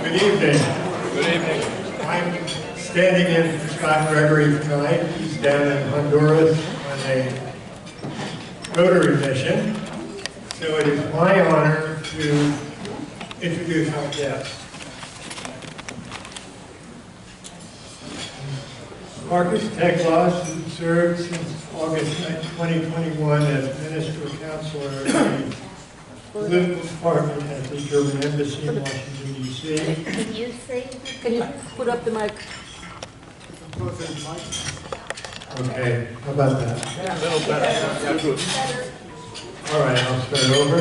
Good evening. Good evening. I'm standing in for Scott Gregory tonight. He's down in Honduras on a Rotary mission. So it is my honor to introduce our guest. Marcus Teglos, who served since August 2021 as Minister Counselor in the Political Department at the German Embassy in Washington, D.C. Can you put up the mic? Okay, how about that? A little better. Yeah, good. All right, I'll start over.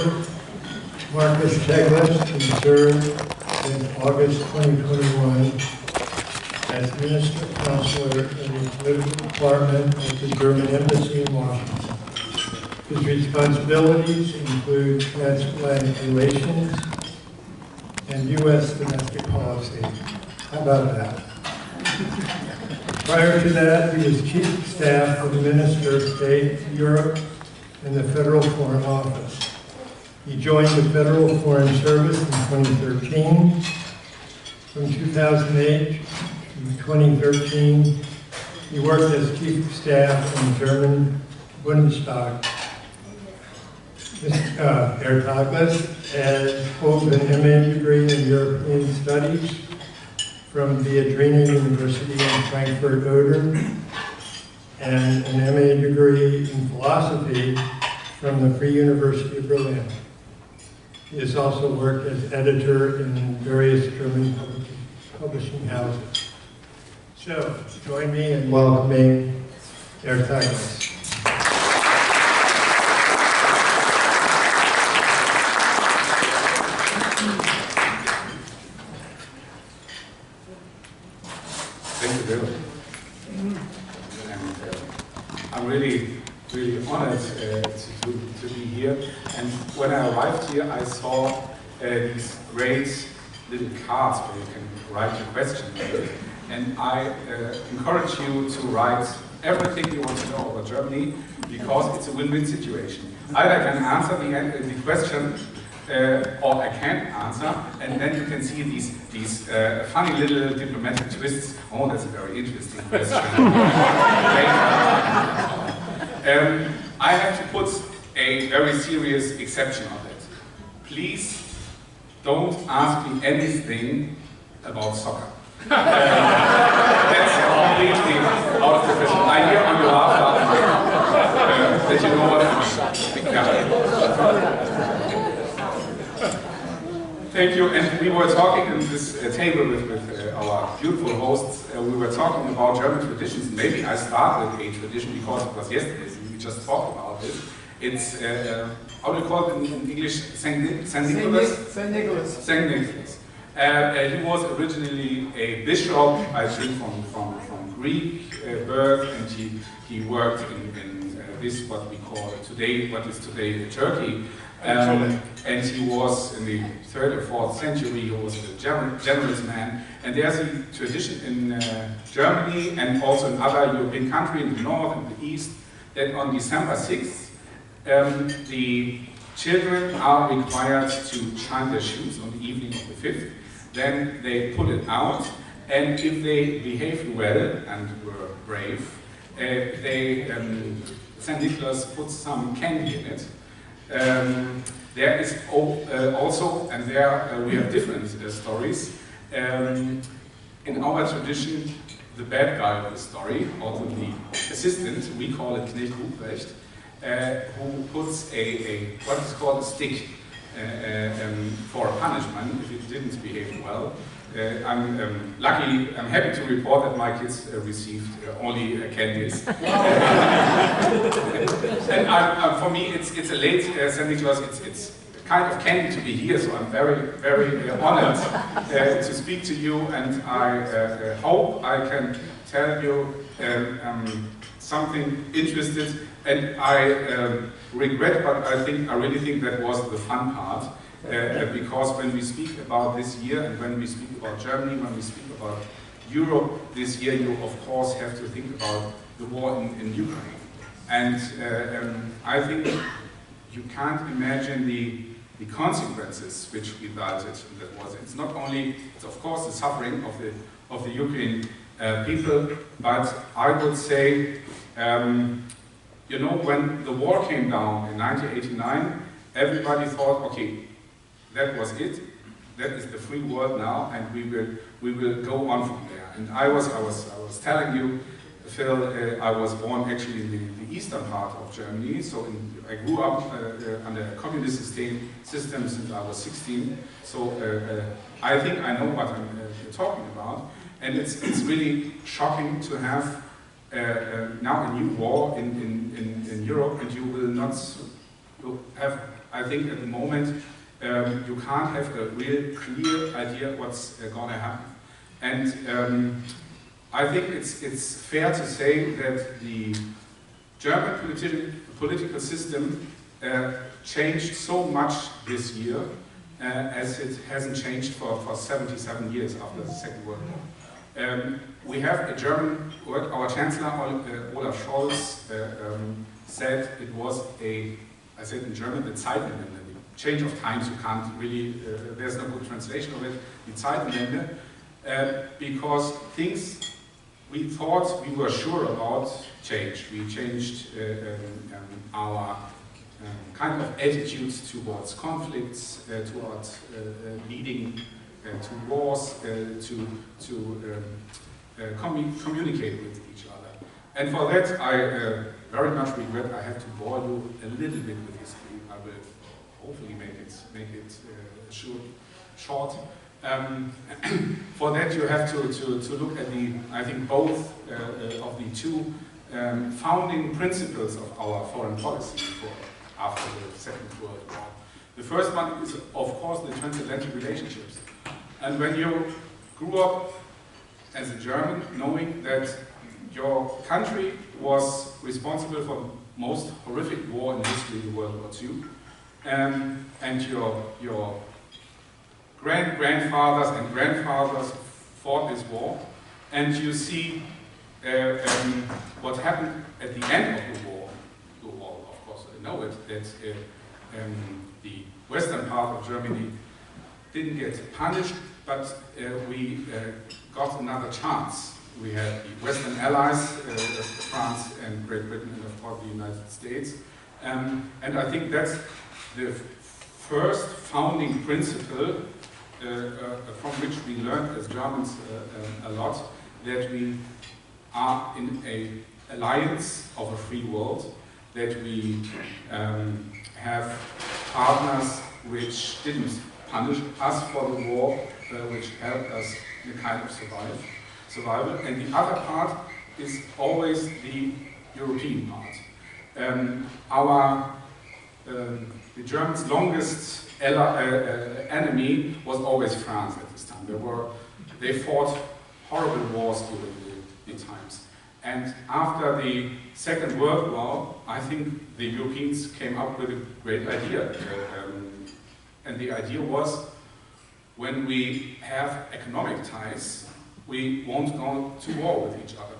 Marcus Teglos, who served since August 2021 as Minister Counselor in the Political Department at the German Embassy in Washington. His responsibilities include transatlantic relations and U.S. domestic policy. How about that? Prior to that, he was Chief of Staff for the Minister of State for Europe in the Federal Foreign Office. He joined the Federal Foreign Service in 2013. From 2008 to 2013, he worked as Chief of Staff in the German Bundestag. Herr Teglos holds an MA degree in European Studies from Viadrina University in Frankfurt-Oder and an MA degree in Philosophy from the Free University of Berlin. He has also worked as editor in various German publishing houses. So, join me in welcoming Herr Teglos. Thank you very much. And I'm really honored to be here. And when I arrived here, I saw these great little cards where you can write your question on it. And I encourage you to write everything you want to know about Germany, because it's a win-win situation. Either I can answer the question, or I can't answer, and then you can see these funny little diplomatic twists. Oh, that's a very interesting question. I have to put a very serious exception on it. Please don't ask me anything about soccer. That's completely out of the question. I hear on your laughter that you know what Thank you. And we were talking in this table with our beautiful hosts. We were talking about German traditions. Maybe I start with a tradition because it was yesterday. We just talked about it. It's how do you call it in English? Saint Nicholas. Saint Nicholas. Saint Nicholas. He was originally a bishop, I think, from Greek birth, and he worked in this what we call today, what is today Turkey. And he was in the 3rd or 4th century. He was a generous man. And there's a tradition in Germany and also in other European countries in the north and the east that on December 6th, the children are required to shine their shoes on the evening of the 5th. Then they pull it out, and if they behaved well and were brave, St. Nicholas puts some candy in it. There is also, and there we have different stories. In our tradition, the bad guy of the story, also the assistant, we call it Knecht Ruprecht, who puts what is called a stick for punishment if it didn't behave well. I'm happy to report that my kids received only candies. And for me, it's a late St. Nicholas. It's kind of candy to be here, so I'm very, very honored to speak to you, and I hope I can tell you something interesting. And I regret, but I really think that was the fun part, because when we speak about this year, and when we speak about Germany, when we speak about Europe this year, you of course have to think about the war in Ukraine. And I think you can't imagine the the consequences which resulted in that war. It's not only, it's of course the suffering of the Ukrainian people, but I would say, you know, when the war came down in 1989, everybody thought, okay, that was it. That is the free world now, and we will go on from there. And I was telling you, Phil, I was born actually in the eastern part of Germany, so I grew up under a communist system since I was 16. So I think I know what I'm talking about, and it's really shocking to have now a new war in Europe, and you will not have. I think at the moment. You can't have a real clear idea what's going to happen. And I think it's fair to say that the German political system changed so much this year as it hasn't changed for 77 years after the Second World War. We have a German, our Chancellor Olaf Scholz said it was I said in German, the Zeitenwende. Change of times, you can't really, there's no good translation of it, die Zeitenwende, because things we thought we were sure about changed. We changed our kind of attitudes towards conflicts, towards leading to wars, to communicate with each other. And for that, I very much regret I have to bore you a little bit with history. I will hopefully make it short. For that, you have to look at I think both of the two founding principles of our foreign policy after the Second World War. The first one is, of course, the transatlantic relationships. And when you grew up as a German, knowing that your country was responsible for the most horrific war in history, World War II, and your grandfathers and grandfathers fought this war, and you see what happened at the end of the war. You all, of course, know it, that the western part of Germany didn't get punished, but we got another chance. We had the Western Allies, France and Great Britain, and of course the United States. And I think that's the first founding principle from which we learned as Germans a lot, that we are in an alliance of a free world, that we have partners which didn't punish us for the war, which helped us in a kind of survival. And the other part is always the European part. The Germans' longest enemy was always France at this time. They fought horrible wars during the times. And after the Second World War, I think the Europeans came up with a great idea. And the idea was, when we have economic ties, we won't go to war with each other.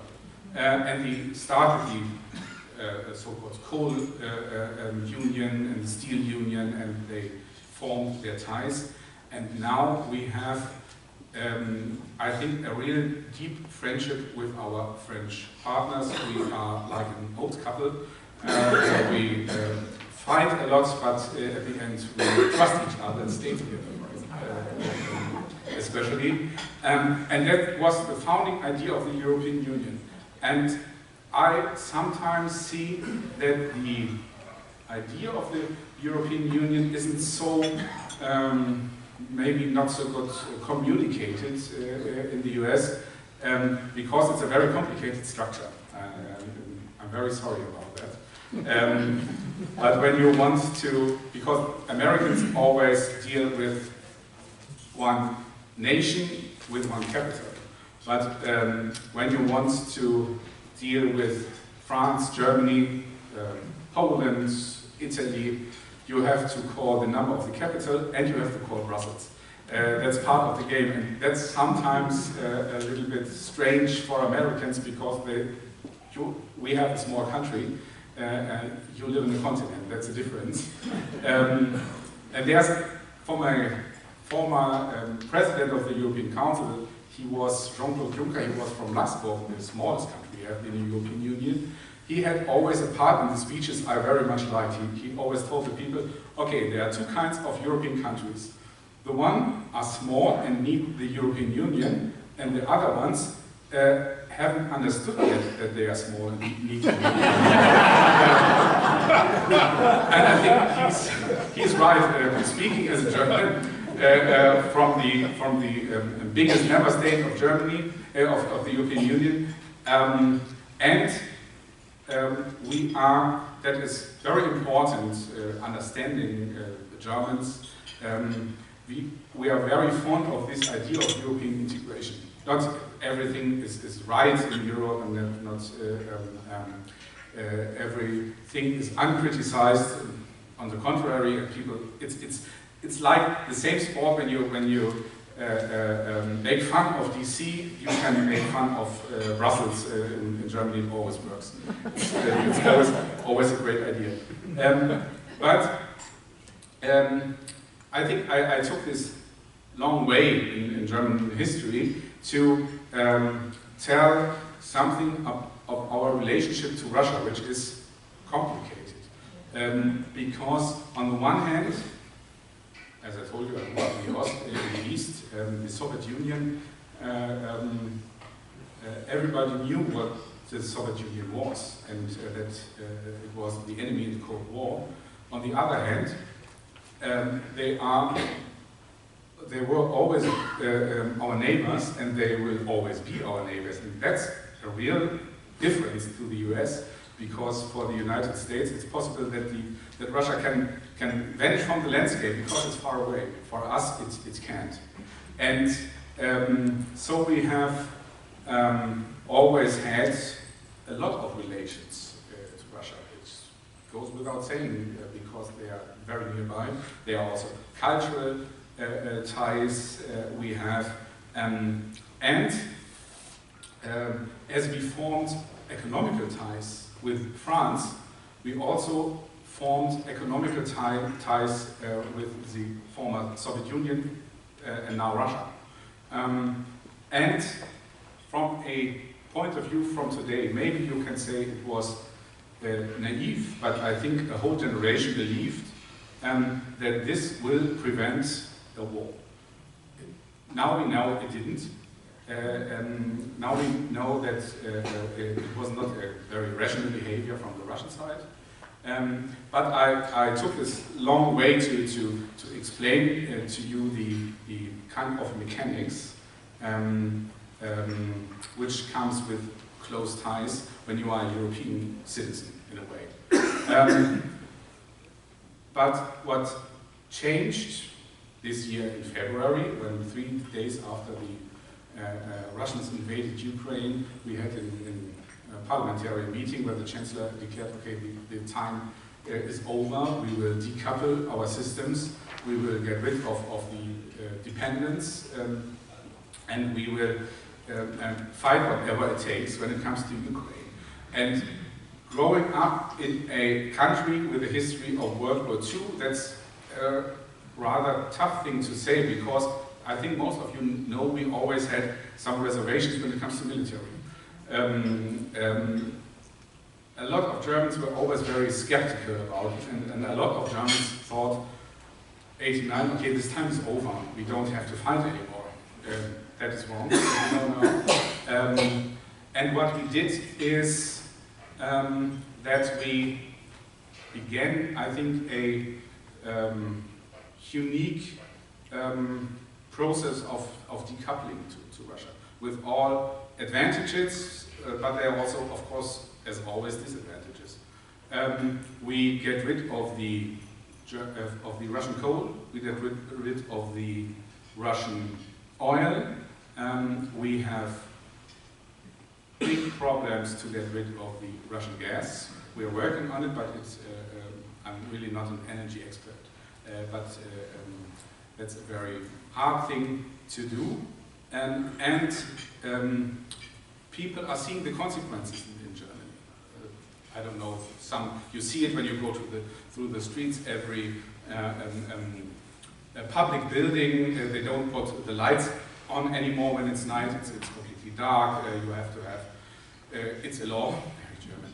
And they started the so-called coal union and the steel union, and they formed their ties. And now we have, I think, a real deep friendship with our French partners. We are like an old couple. We fight a lot, but at the end we trust each other and stay together. Especially, and that was the founding idea of the European Union. And I sometimes see that the idea of the European Union isn't so, maybe not so good communicated in the US, because it's a very complicated structure. I'm very sorry about that. But when you want to, because Americans always deal with one nation with one capital. But when you want to deal with France, Germany, Poland, Italy, you have to call the number of the capital and you have to call Brussels. That's part of the game, and that's sometimes a little bit strange for Americans, because we have a small country, you live in a continent, that's a difference. And there's, from a former president of the European Council, he was Jean-Claude Juncker, he was from Luxembourg, the smallest country we have in the European Union. He had always a part in the speeches I very much liked. He always told the people, okay, there are two kinds of European countries. The one are small and need the European Union, and the other ones haven't understood yet that they are small and need the Union. And I think he's right, speaking as a German, from the biggest member state of Germany, of the European Union, that is very important, understanding the Germans. We are very fond of this idea of European integration. Not everything is right in Europe, and not everything is uncriticized. On the contrary, people, it's like the same sport when you make fun of DC, you can make fun of Brussels in Germany. It always works. It's always a great idea. I think I took this long way in German history to tell something of our relationship to Russia, which is complicated. Because on the one hand, as I told you, I was in the East, the Soviet Union, everybody knew what the Soviet Union was, and that it was the enemy in the Cold War. On the other hand, they were always our neighbors, and they will always be our neighbors. And that's a real difference to the US, because for the United States, it's possible that Russia can vanish from the landscape because it's far away. For us, it can't. And so we have always had a lot of relations to Russia. It goes without saying because they are very nearby. There are also cultural ties we have. As we formed economical ties with France, we also formed economical ties with the former Soviet Union and now Russia. And from a point of view from today, maybe you can say it was naive, but I think a whole generation believed that this will prevent a war. Now we know it didn't. Now we know that it was not a very rational behavior from the Russian side. But I took this long way to explain to you the kind of mechanics which comes with close ties when you are a European citizen, in a way. But what changed this year in February, when 3 days after the Russians invaded Ukraine, we had a parliamentary meeting where the Chancellor declared, okay, the time is over, we will decouple our systems, we will get rid of the dependence, and we will fight whatever it takes when it comes to Ukraine. And growing up in a country with a history of World War II, that's a rather tough thing to say, because I think most of you know we always had some reservations when it comes to military. A lot of Germans were always very skeptical about it, and a lot of Germans thought, 89, okay, this time is over, we don't have to fight anymore. That is wrong. No. And what we did is that we began, I think, a unique process of decoupling to Russia, with all advantages, but there are also, of course, as always, disadvantages. We get rid of the Russian coal, we get rid of the Russian oil. We have big problems to get rid of the Russian gas. We are working on it, but it's, I'm really not an energy expert. But that's a very hard thing to do. And people are seeing the consequences in Germany. I don't know, you see it when you go through the streets every a public building. They don't put the lights on anymore when it's night. It's completely dark. You have to have, it's a law, very German,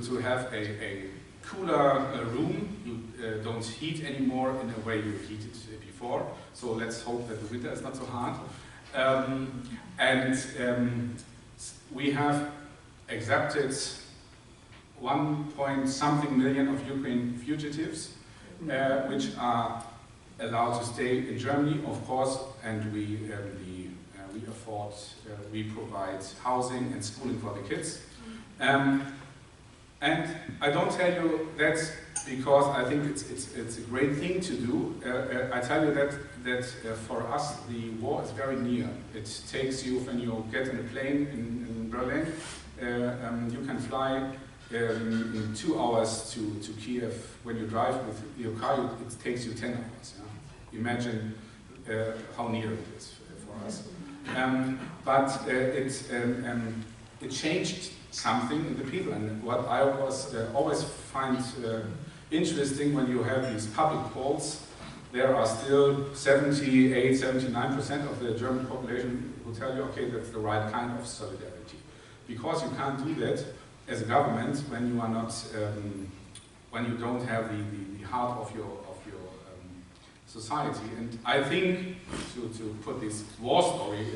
to have a cooler room. You don't heat anymore in the way you heated before. So let's hope that the winter is not so hard. We have accepted 1.something million of Ukrainian fugitives, which are allowed to stay in Germany, of course, and we afford, we provide housing and schooling for the kids. And I don't tell you that because I think it's a great thing to do. I tell you that for us the war is very near. It takes you, when you get in a plane in Berlin, you can fly in 2 hours to Kiev. When you drive with your car, it takes you 10 hours. Yeah? Imagine how near it is for us. But it changed something in the people, and what I was always find interesting when you have these public polls, there are still 78, 79% of the German population who tell you, okay, that's the right kind of solidarity. Because you can't do that as a government when you are not, when you don't have the heart of your society. And I think, to put this war story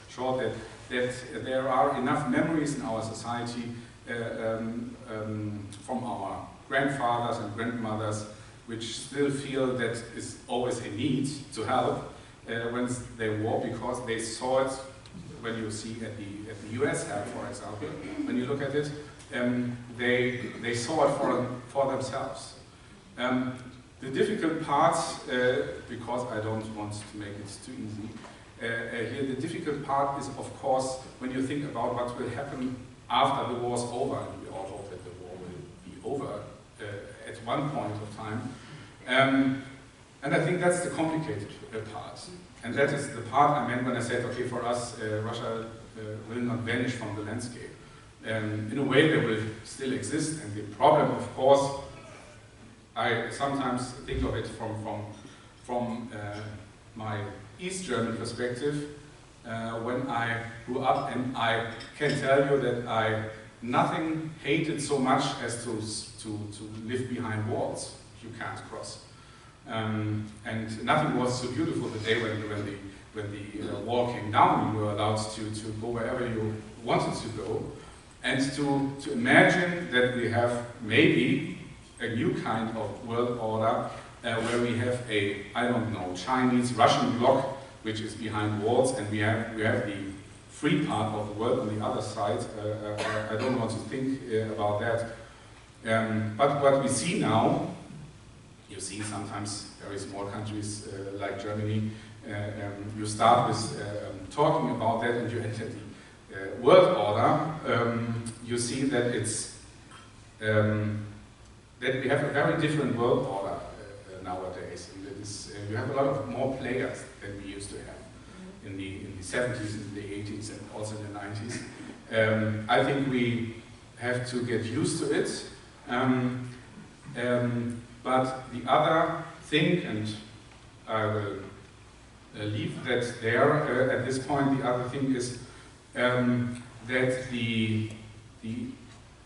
short, that there are enough memories in our society from our grandfathers and grandmothers, which still feel that is always a need to help when they war, because they saw it. When you see at the US help, for example, when you look at it, they saw it for themselves. The difficult part, because I don't want to make it too easy, here the difficult part is, of course, when you think about what will happen after the war is over, and we all hope that the war will be over at one point of time. And I think that's the complicated part. And that is the part I meant when I said, okay, for us, Russia will not vanish from the landscape. In a way, they will still exist, and the problem, of course, I sometimes think of it from my East German perspective, when I grew up, and I can tell you that nothing hated so much as to live behind walls you can't cross. And nothing was so beautiful the day when the wall came down. You were allowed to go wherever you wanted to go, and to imagine that we have maybe a new kind of world order where we have a, I don't know, Chinese, Russian bloc which is behind walls, and we have the free part of the world on the other side. I don't want to think about that. But what we see now, you see sometimes very small countries like Germany, you start with talking about that and you enter the world order, you see that it's that we have a very different world order nowadays. And that is, you have a lot of more players than we used to have in the 70s, in the 80s, and also in the 90s. I think we have to get used to it. But the other thing, and I will leave that there at this point, the other thing is that the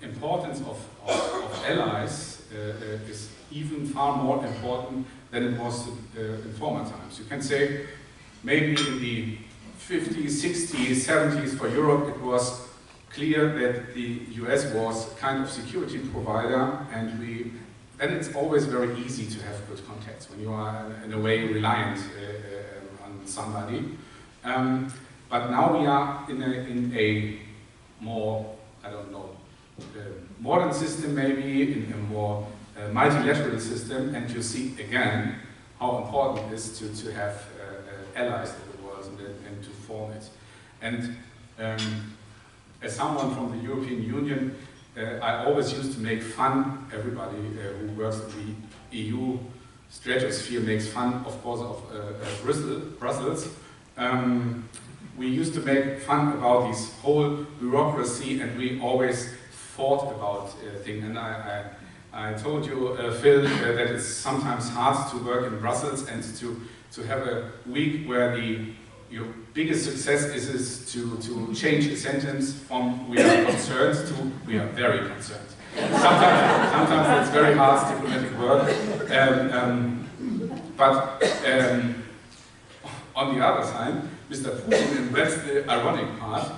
importance of allies is even far more important than it was in former times. You can say maybe in the 50s, 60s, 70s for Europe it was clear that the US was a kind of security provider, and then it's always very easy to have good contacts when you are in a way reliant on somebody. But now we are in a more, I don't know, modern system maybe, in a more multilateral system, and you see again how important it is to have allies in the world and to form it. And as someone from the European Union, I always used to make fun. Everybody who works in the EU stratosphere makes fun, of course, of Brussels. We used to make fun about this whole bureaucracy, and we always fought about things. And I I told you, Phil, that it's sometimes hard to work in Brussels and to have a week where your biggest success is to change a sentence from "we are concerned" to "we are very concerned." Sometimes it's very hard diplomatic work. But on the other side, Mr. Putin, and that's the ironic part,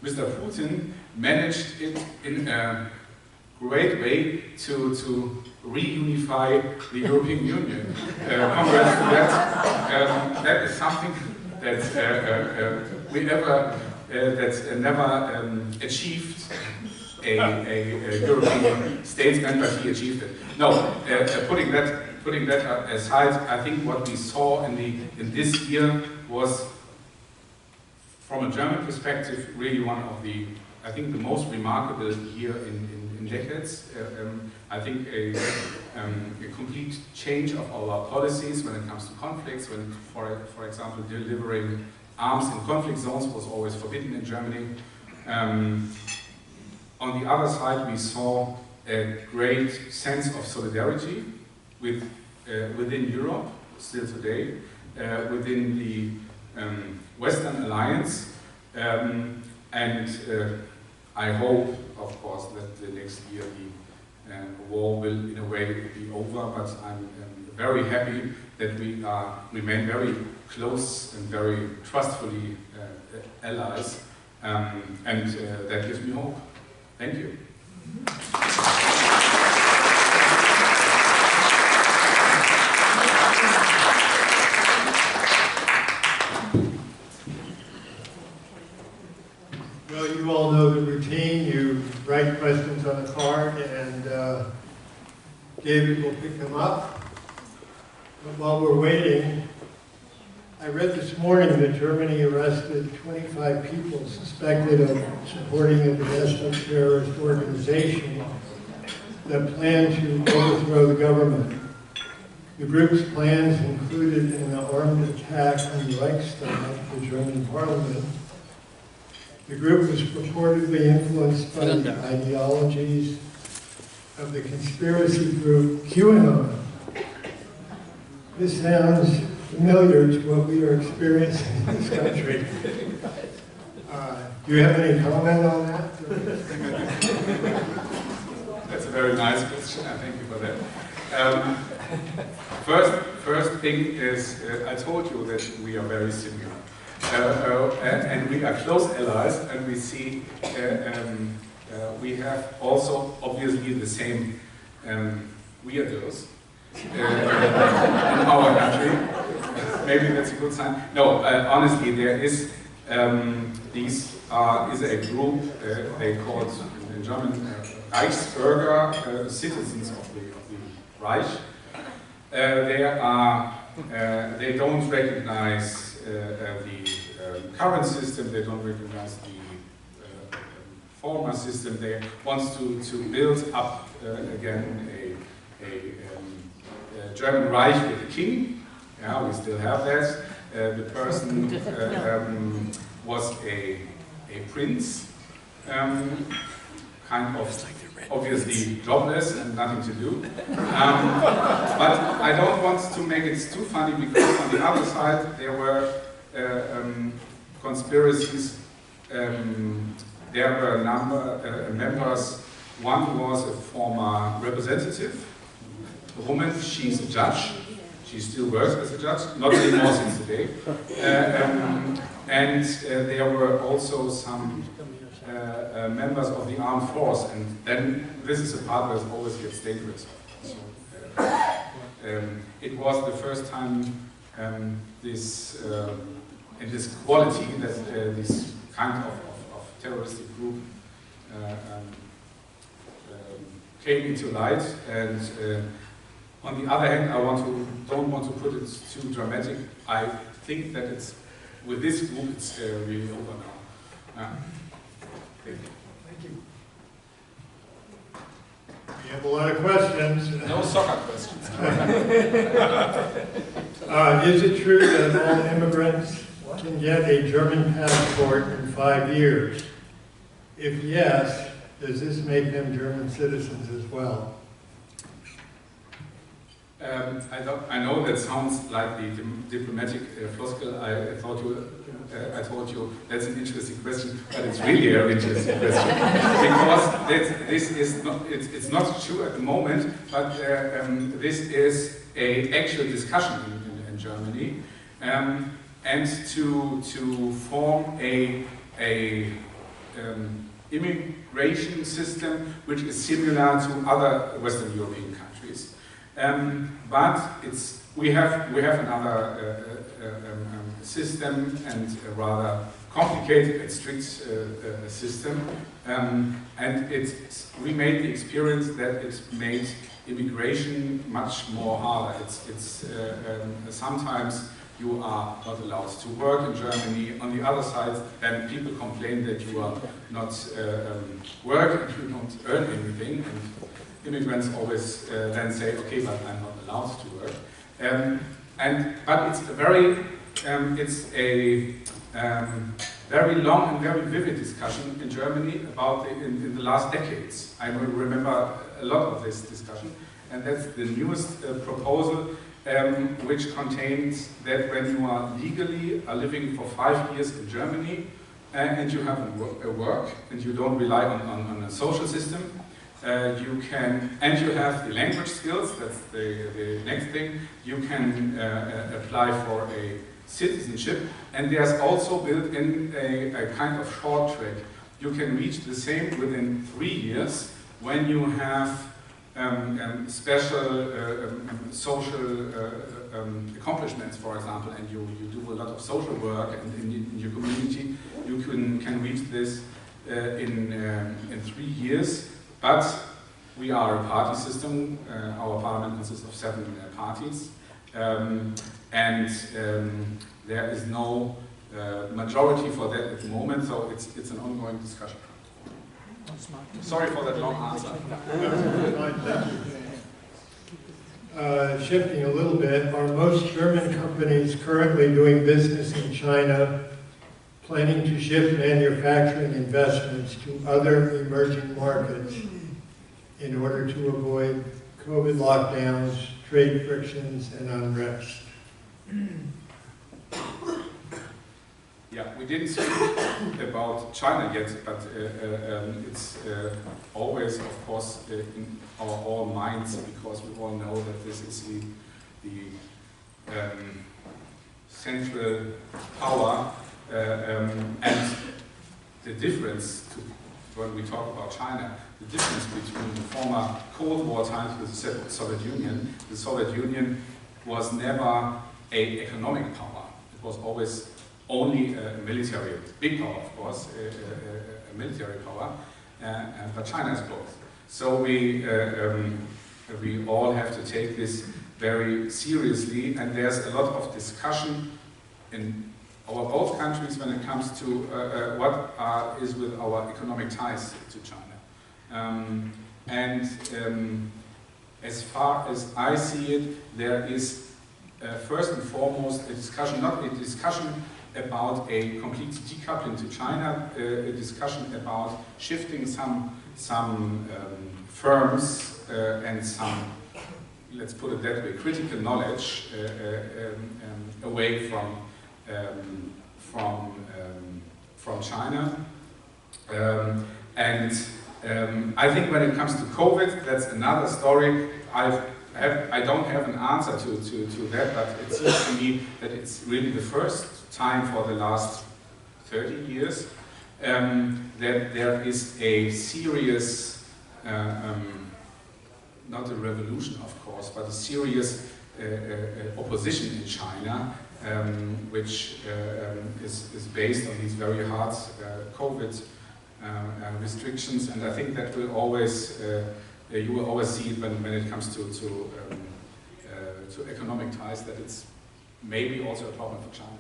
Mr. Putin managed it in a great way to reunify the European Union. Congrats to that. That is something that we never achieved a European statesman, but he achieved it. No, putting that aside, I think what we saw in this year was, from a German perspective, really one of the, I think, the most remarkable year in decades. I think a complete change of our policies when it comes to conflicts. When, for example, delivering arms in conflict zones was always forbidden in Germany. On the other side, we saw a great sense of solidarity within Europe, still today, within the Western Alliance, and I hope, of course, that the next year the war will, in a way, be over, but I'm very happy that we remain very close and very trustfully allies, and that gives me hope. Thank you. Well, you all know the routine. You write questions on a card, and David will pick them up. But while we're waiting, I read this morning that Germany arrested 25 people suspected of supporting a domestic terrorist organization that planned to overthrow the government. The group's plans included an armed attack on the Reichstag, the German parliament. The group was purportedly influenced by the ideologies of the conspiracy group QAnon. This sounds familiar to what we are experiencing in this country. Do you have any comment on that? That's a very nice question. Thank you for that. First thing is, I told you that we are very similar. And we are close allies, and we see we have also obviously the same weirdos in our country. Maybe that's a good sign. No, honestly, there is is a group they call it in German Reichsbürger, citizens of the Reich. They don't recognize the current system. They don't recognize the former system. They want to build up again a German Reich with a king. Yeah, we still have that. The person was a prince, kind of obviously jobless and nothing to do. But I don't want to make it too funny, because on the other side there were conspiracies. There were members. One was a former representative, a woman. She's a judge. She still works as a judge, not anymore since today. And there were also some members of the armed force, and then this is a part where it always gets dangerous. So, it was the first time this quality that this kind of terroristic group came into light. And on the other hand, I don't want to put it too dramatic. I think that it's with this group, it's really over now. Thank you. Thank you. We have a lot of questions. No soccer questions. Is it true that all immigrants can get a German passport in 5 years? If yes, does this make them German citizens as well? I know that sounds like the diplomatic floskel. I told you that's an interesting question, but it's really an interesting question because this is not. It's not true at the moment, but this is a actual discussion in Germany, and to form a immigration system which is similar to other Western European countries. But we have another system, and a rather complicated and strict system, and we made the experience that it made immigration much more harder. Sometimes you are not allowed to work in Germany. On the other side, then people complain that you are not working, you don't earn anything, and immigrants always then say, okay, but I'm not allowed to work. But it's a very long and very vivid discussion in Germany about in the last decades. I remember a lot of this discussion, and that's the newest proposal, which contains that when you are legally living for 5 years in Germany and you have a work and you don't rely on a social system, you can, and you have the language skills, that's the next thing, you can apply for a citizenship, and there's also built in a kind of short track. You can reach the same within 3 years when you have special social accomplishments, for example, and you do a lot of social work, and in your community you can reach this in 3 years. But we are a party system. Our parliament consists of 7 parties, and there is no majority for that at the moment, so it's an ongoing discussion. Sorry for that long answer. Shifting a little bit, are most German companies currently doing business in China planning to shift manufacturing investments to other emerging markets in order to avoid COVID lockdowns, trade frictions, and unrest? Yeah, we didn't speak about China yet, but it's always, of course, in our all minds, because we all know that this is the central power, and the difference when we talk about China, the difference between the former Cold War times with the Soviet Union. The Soviet Union was never an economic power. It was always only a military, big power, of course, a military power, but China is both. So we all have to take this very seriously, and there's a lot of discussion in our both countries when it comes to what is with our economic ties to China. As far as I see it, there is first and foremost a discussion, not a discussion about a complete decoupling to China, a discussion about shifting some firms and some, let's put it that way, critical knowledge away from China. I think when it comes to COVID, that's another story. I don't have an answer to that, but it seems to me that it's really the first time for the last 30 years that there is a serious, not a revolution of course, but a serious opposition in China, which is based on these very hard COVID restrictions, and I think that will always, you will always see it when it comes to economic ties, that it's maybe also a problem for China.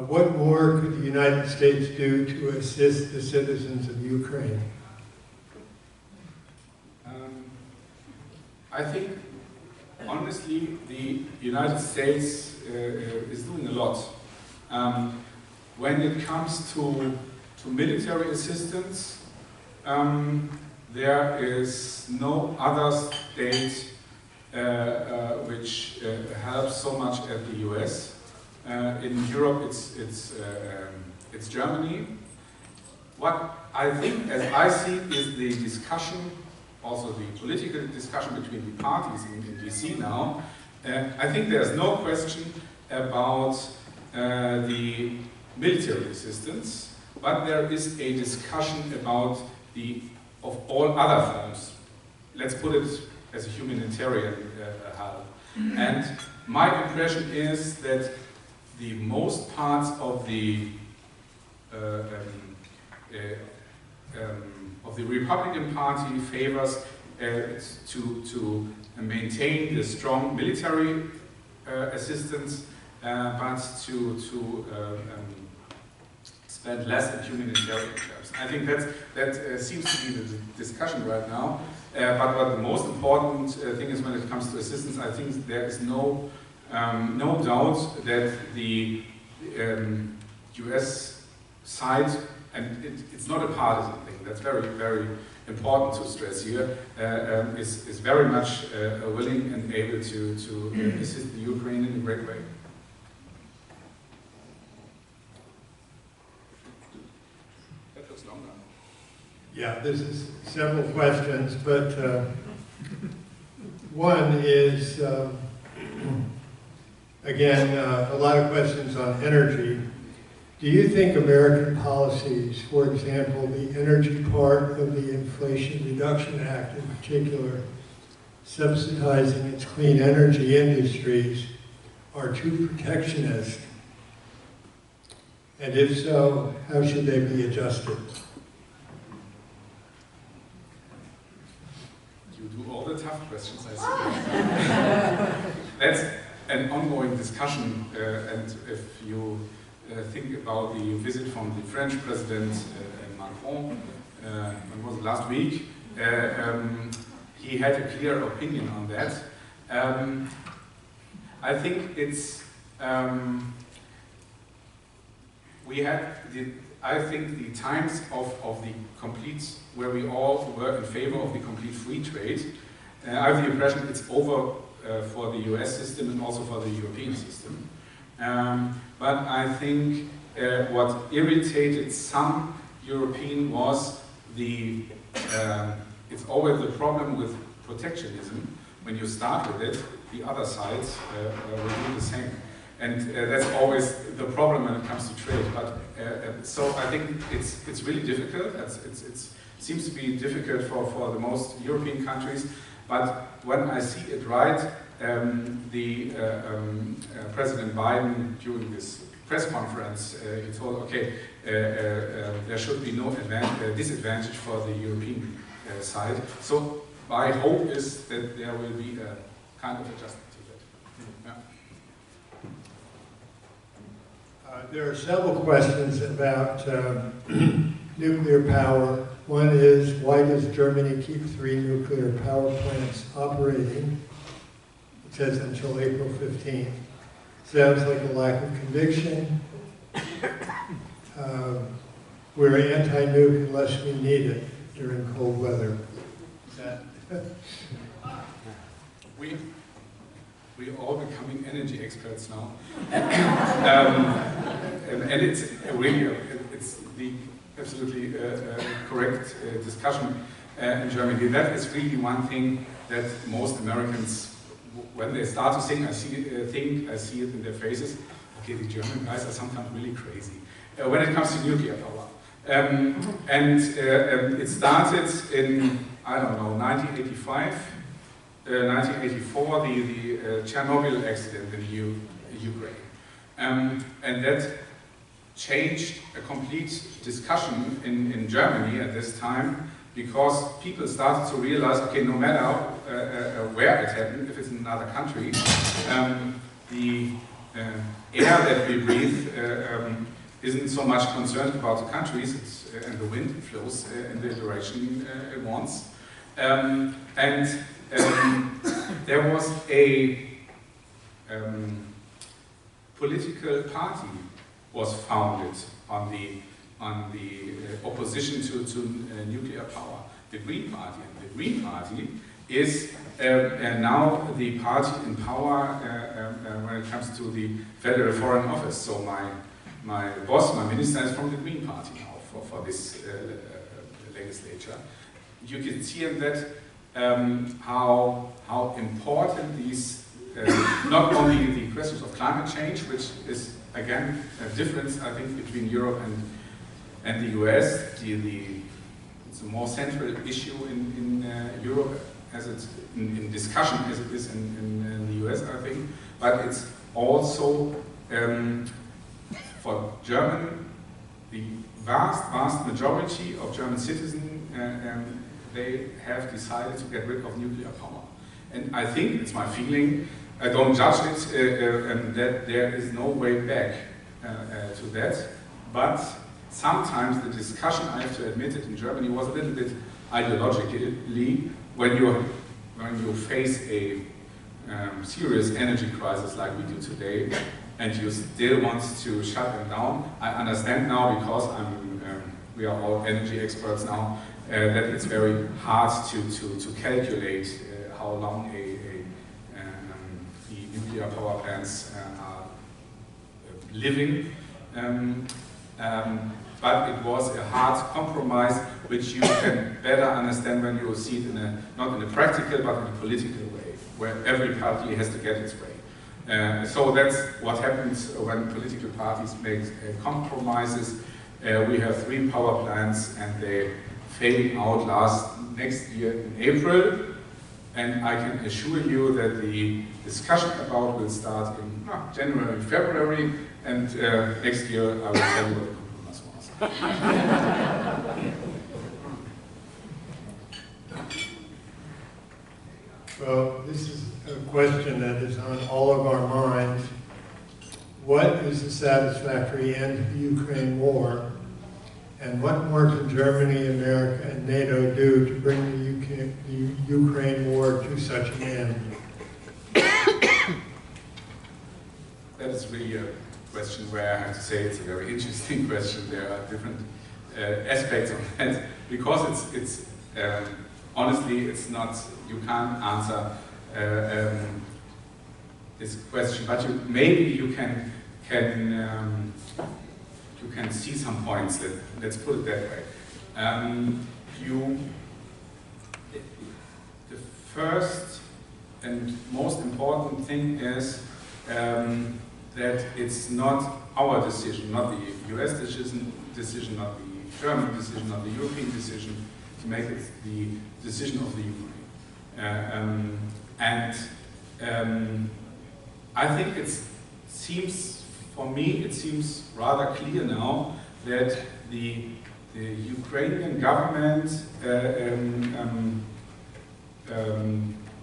What more could the United States do to assist the citizens of Ukraine? I think, honestly, the United States is doing a lot. When it comes to military assistance, There is no other state which helps so much as the US. In Europe, it's Germany. What I think, as I see, is the discussion, also the political discussion between the parties in DC now. I think there's no question about the military assistance, but there is a discussion about of all other forms. Let's put it as a humanitarian help. And my impression is that the most parts of the Republican Party favors to maintain the strong military assistance, but to spend less in humanitarian terms. I think that seems to be the discussion right now. But what the most important thing is when it comes to assistance, I think there is no doubt that the US side, and it's not a partisan thing, that's very, very important to stress here, is very much willing and able to assist the Ukraine in a great way. That looks long now. Yeah, this is several questions, but one is, again, a lot of questions on energy. Do you think American policies, for example, the energy part of the Inflation Reduction Act in particular, subsidizing its clean energy industries, are too protectionist? And if so, how should they be adjusted? You do all the tough questions, I see. That's an ongoing discussion, and if you think about the visit from the French President Macron, when was it, last week, he had a clear opinion on that. I think it's I think the times of the complete, where we all were in favor of the complete free trade, I have the impression it's over for the US system and also for the European system. But I think what irritated some European was it's always the problem with protectionism. When you start with it, the other sides will do the same. And that's always the problem when it comes to trade. But so I think it's really difficult. It seems to be difficult for the most European countries. But when I see it right, President Biden, during this press conference, he told, okay, there should be no disadvantage for the European side. So my hope is that there will be a kind of adjustment to that. Yeah. There are several questions about nuclear power. One is, why does Germany keep 3 nuclear power plants operating? It says until April 15th. Sounds like a lack of conviction. We're anti-nuke unless we need it during cold weather. We're all becoming energy experts now. And it's really, it's the absolutely correct discussion in Germany. That is really one thing that most Americans, when they start to think, I see it in their faces. Okay, the German guys are sometimes really crazy when it comes to nuclear power. It started in, I don't know, 1985, 1984, the Chernobyl accident in Ukraine. And that changed a complete discussion in Germany at this time, because people started to realize, okay, no matter where it happened, if it's in another country, the air that we breathe isn't so much concerned about the countries, and the wind flows in the direction it wants. There was a political party was founded on the on the opposition to nuclear power, the Green Party. And the Green Party is now the party in power when it comes to the Federal Foreign Office. So my boss, my minister, is from the Green Party now for this legislature. You can see in that how important these, not only the questions of climate change, which is again a difference I think between Europe and the US. It's a more central issue in Europe as it's in discussion as it is in the US, I think. But it's also for German, the vast majority of German citizens, they have decided to get rid of nuclear power. And I think, it's my feeling, I don't judge it, that there is no way back to that. But sometimes the discussion, I have to admit it, in Germany was a little bit ideologically when you face a serious energy crisis like we do today, and you still want to shut them down. I understand now, because we are all energy experts now, that it's very hard to calculate how long the nuclear power plants are living. But it was a hard compromise, which you can better understand when you see it not in a practical, but in a political way, where every party has to get its way. So that's what happens when political parties make compromises. We have 3 power plants, and they're fading out next year in April. And I can assure you that the discussion about will start in January, February, and next year I will tell you what the compromise was. Well, this is a question that is on all of our minds. What is the satisfactory end to the Ukraine war? And what more can Germany, America, and NATO do to bring the Ukraine war to such an end? That is really a question where I have to say it's a very interesting question. There are different aspects of that, because it's honestly, it's not, you can't answer this question, but maybe you can see some points. Let's put it that way. The first and most important thing is that it's not our decision, not the US decision, not the German decision, not the European decision, to make it the decision of the Ukraine. I think for me, it seems rather clear now that the Ukrainian government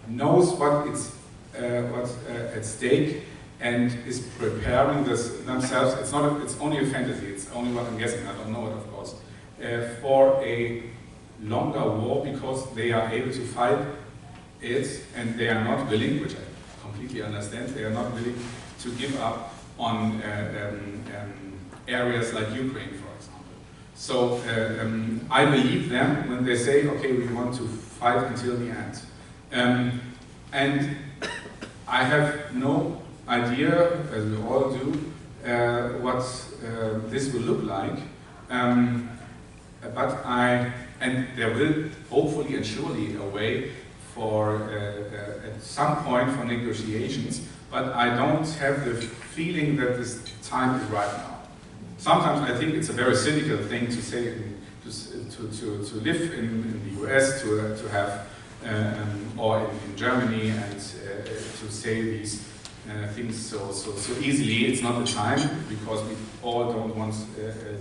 knows what's at stake and is preparing themselves. It's only a fantasy. It's only what I'm guessing. I don't know it, of course, for a longer war, because they are able to fight it, and they are not willing, which I completely understand, they are not willing to give up on areas like Ukraine, for example. So I believe them when they say, okay, we want to fight until the end. And I have no idea, as we all do, what this will look like. And there will hopefully and surely a way for, at some point, for negotiations, but I don't have the feeling that this time is right now. Sometimes I think it's a very cynical thing to say, to live in the US, to have, or in Germany, and to say these things so easily. It's not the time, because we all don't want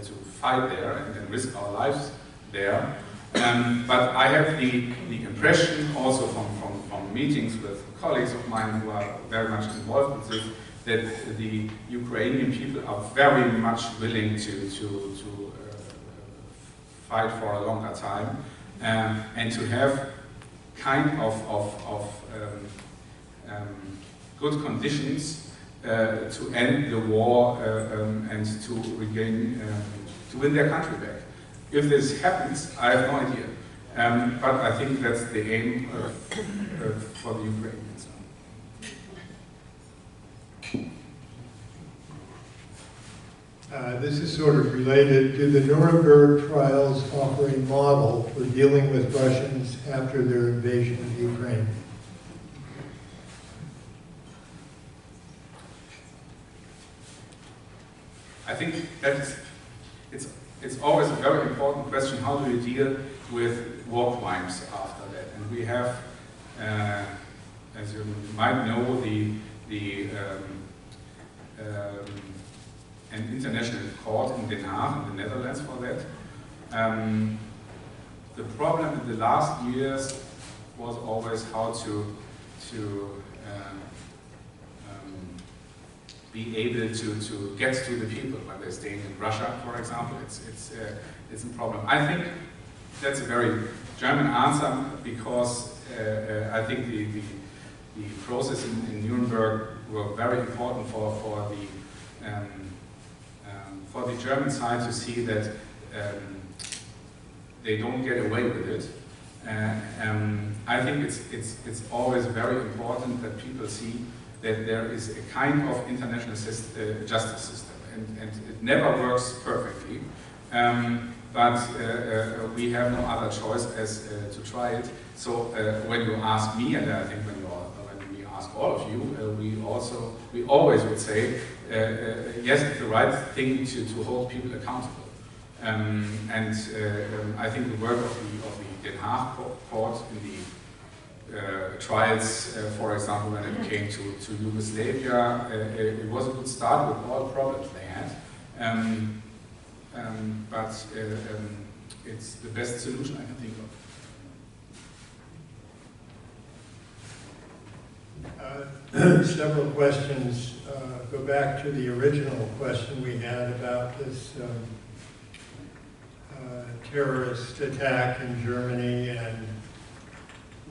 to fight there and risk our lives there. But I have the impression, also from meetings with colleagues of mine who are very much involved in this, that the Ukrainian people are very much willing to fight for a longer time, and to have kind of good conditions to end the war and to regain to win their country back. If this happens, I have no idea. But I think that's the aim for the Ukrainians. This is sort of related. Do the Nuremberg trials offer a model for dealing with Russians after their invasion of Ukraine? I think it's always a very important question. How do you deal with war crimes after that? And we have, as you might know, an international court in Den Haag in the Netherlands for that. The problem in the last years was always how to be able to get to the people when they're staying in Russia, for example. It's a problem. I think that's a very German answer, because I think the process in Nuremberg were very important for the German side to see that they don't get away with it. I think it's always very important that people see that there is a kind of international justice system, and it never works perfectly. But we have no other choice as to try it. So when you ask me, and I think when we ask all of you, we always would say, yes, it's the right thing to hold people accountable. I think the work of the Den Haag court in the trials, for example, when it came to Yugoslavia, it was a good start with all the problems they had. But it's the best solution I can think of. Several questions go back to the original question we had about this terrorist attack in Germany, and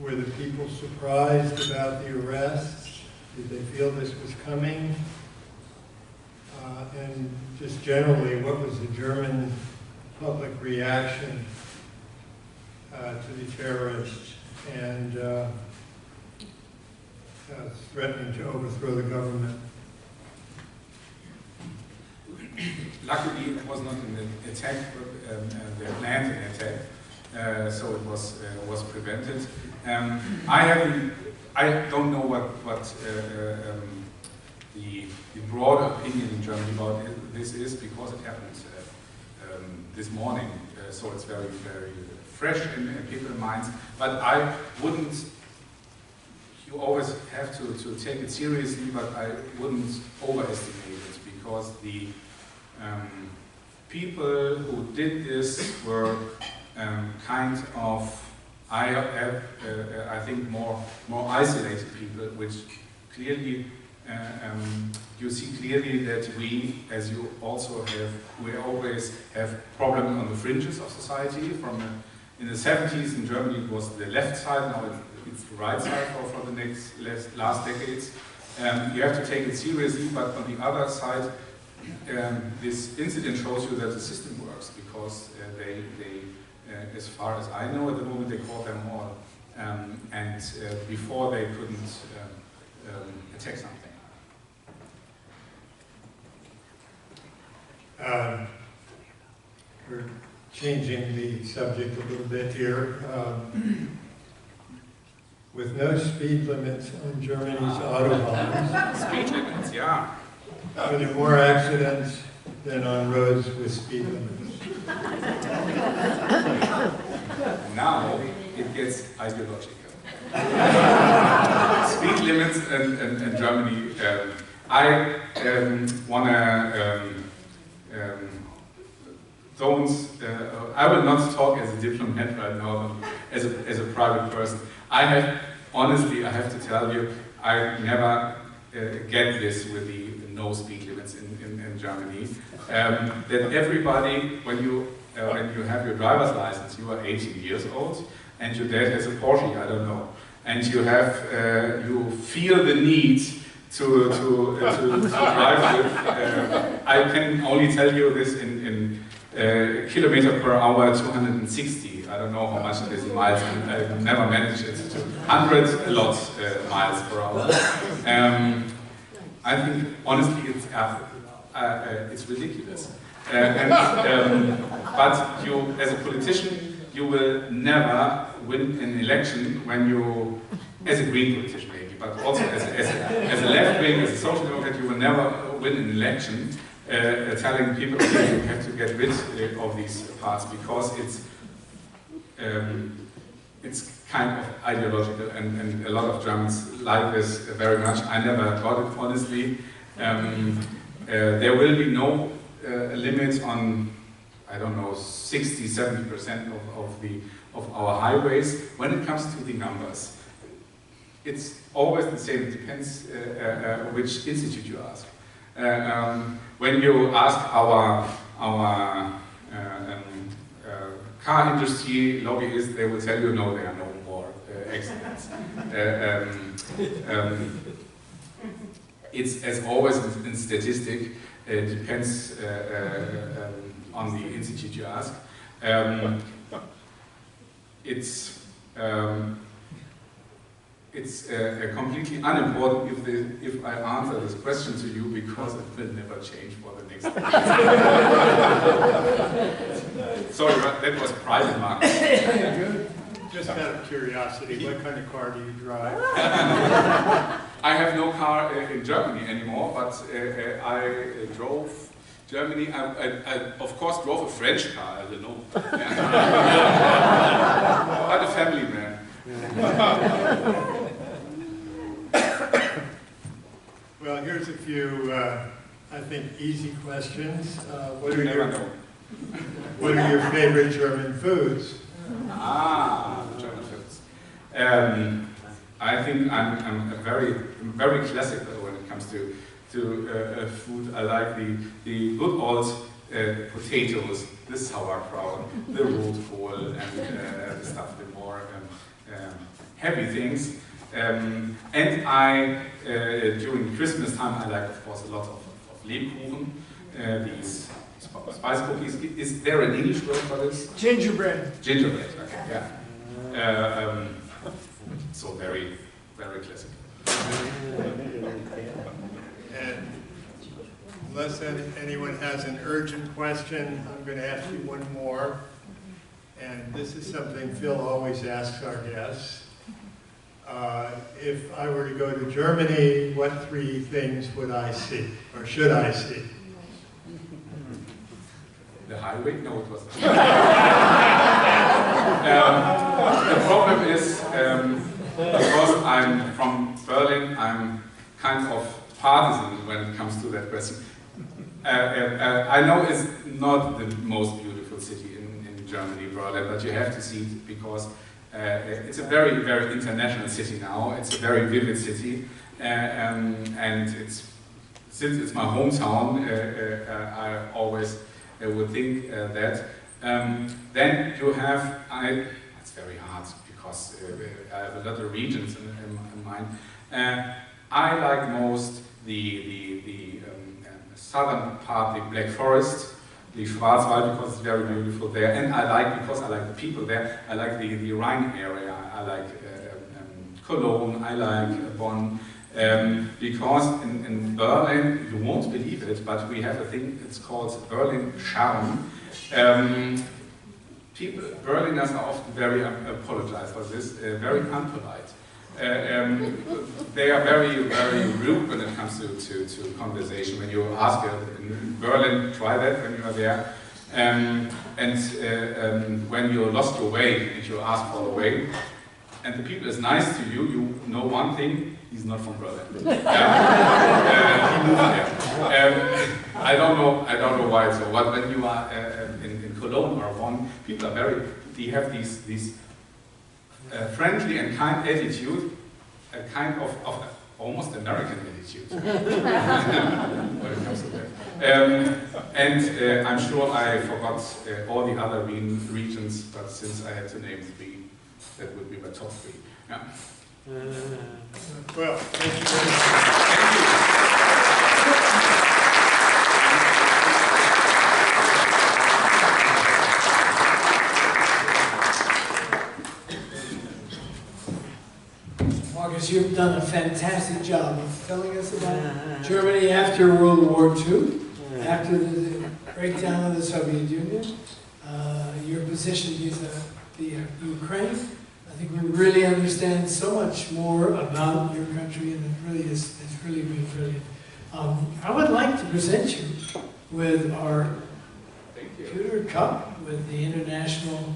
were the people surprised about the arrests? Did they feel this was coming? And just generally, what was the German public reaction to the terrorists and threatening to overthrow the government? Luckily, it was not an attack, they planned an attack, so it was prevented. I don't know what the broader opinion in Germany about this is, because it happened this morning, so it's very, very fresh in people's minds. But I wouldn't. You always have to take it seriously, but I wouldn't overestimate it, because the people who did this were kind of, I think, more isolated people, which clearly you see clearly that we, as you also have, we always have problems on the fringes of society. In the 70s in Germany it was the left side, now it's the right side for the last decades. You have to take it seriously, but on the other side, this incident shows you that the system works, because they as far as I know at the moment, they caught them all, and before they couldn't attack something. We're changing the subject a little bit here. With no speed limits on Germany's autobahns, Speed limits, yeah. are there more accidents than on roads with speed limits? Now it gets ideological. Speed limits in Germany. I wanna I will not talk as a diplomat right now, but as a private person. Honestly, I have to tell you, I never get this with the no speed limits in Germany. That everybody, when you have your driver's license, you are 18 years old, and your dad has a Porsche, I don't know, and you have you feel the need to drive with. I can only tell you this kilometer per hour 260. I don't know how much it is in miles. I've never managed it to 100 miles per hour. I think honestly it's ridiculous. But you, as a politician, you will never win an election when you, as a green politician maybe, but also as a left wing, as a social democrat, you will never win an election telling people okay, you have to get rid of these parts because it's kind of ideological, and a lot of Germans like this very much. I never got it, honestly. There will be no limit on, I don't know, 60–70% of our highways. When it comes to the numbers, it's always the same. It depends which institute you ask. When you ask our car industry lobbyists, they will tell you no, there are no more accidents. It's as always in statistic. It depends on the institute you ask. It's completely unimportant if I answer this question to you because it will never change for the next year. Sorry, but that was private market. Just out of curiosity, what kind of car do you drive? I have no car in Germany anymore, but I drove Germany. I of course drove a French car, I don't know. But a family man. Well, here's a few, I think, easy questions. What are your favorite German foods? German foods. I think I'm very classical when it comes to food. I like the good old potatoes, the sauerkraut, the rotkohl, and the stuff, the more heavy things. And during Christmas time, I like, of course, a lot of Lebkuchen, these spice cookies. Is there an English word for this? Gingerbread. Gingerbread, okay, yeah. So very, very classic. And unless anyone has an urgent question, I'm going to ask you one more. And this is something Phil always asks our guests. If I were to go to Germany, what 3 things would I see, or should I see? The highway? No, it wasn't. The problem is, because I'm from Berlin, I'm kind of partisan when it comes to that question. I know it's not the most beautiful city in Germany, Berlin, but you have to see it because it's a very, very international city now. It's a very vivid city, and since it's my hometown, I always would think that. Then you have, it's very hard because I have a lot of regions in mind. I like most the southern part, the Black Forest, the Schwarzwald, because it's very beautiful there, and because I like the people there. I like the Rhine area. I like Cologne. I like Bonn. Because in Berlin, you won't believe it, but we have a thing, it's called Berlin charm. Berliners are often very, apologize for this, very unpolite. They are very, very rude when it comes to conversation. When you ask in Berlin, try that when you are there. When you lost your way and you ask for the way, and the people is nice to you, you know one thing, he's not from Berlin. He moved there. I don't know why so. But when you are in Cologne or Bonn, people are they have these friendly and kind attitude, a kind of almost American attitude when it comes to that. I'm sure I forgot all the other regions, but since I had to name 3, that would be my top 3. Yeah. Well, thank you very much. Marcus, you've done a fantastic job of telling us about Germany after World War II, after the breakdown of the Soviet Union, your position vis-a-vis Ukraine. I think we really understand so much more about your country, and it's really been brilliant. I would like to present you with our pewter cup with the International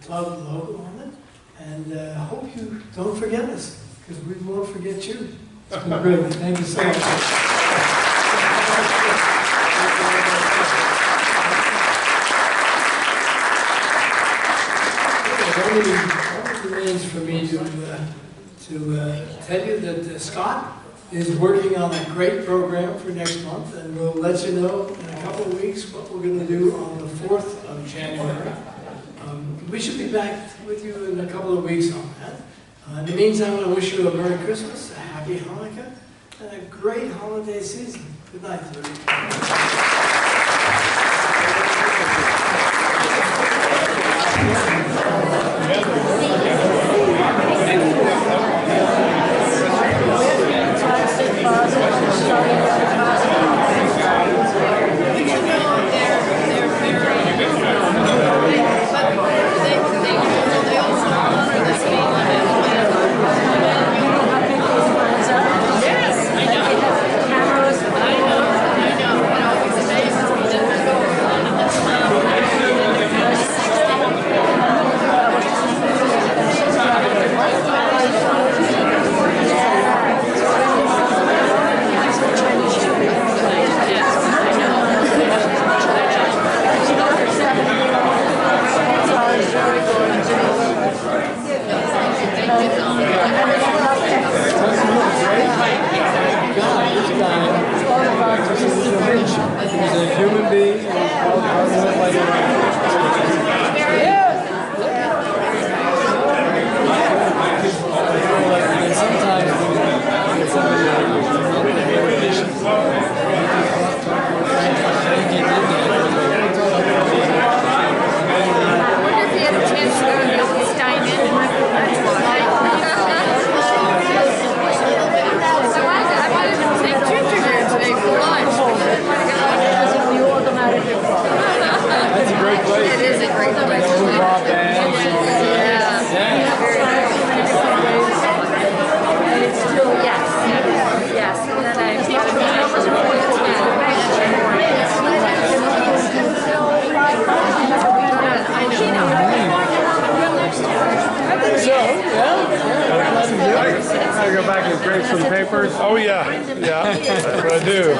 Club logo on it, and hope you don't forget us, because we won't forget you. It's been great. Thank you so much. It only remains for me to tell you that Scott is working on a great program for next month, and we'll let you know in a couple of weeks what we're going to do on the 4th of January. We should be back with you in a couple of weeks on that. In the meantime, I wish you a Merry Christmas, a Happy Hanukkah, and a great holiday season. Good night, I gotta go back and grade some papers. Oh yeah, that's what I do.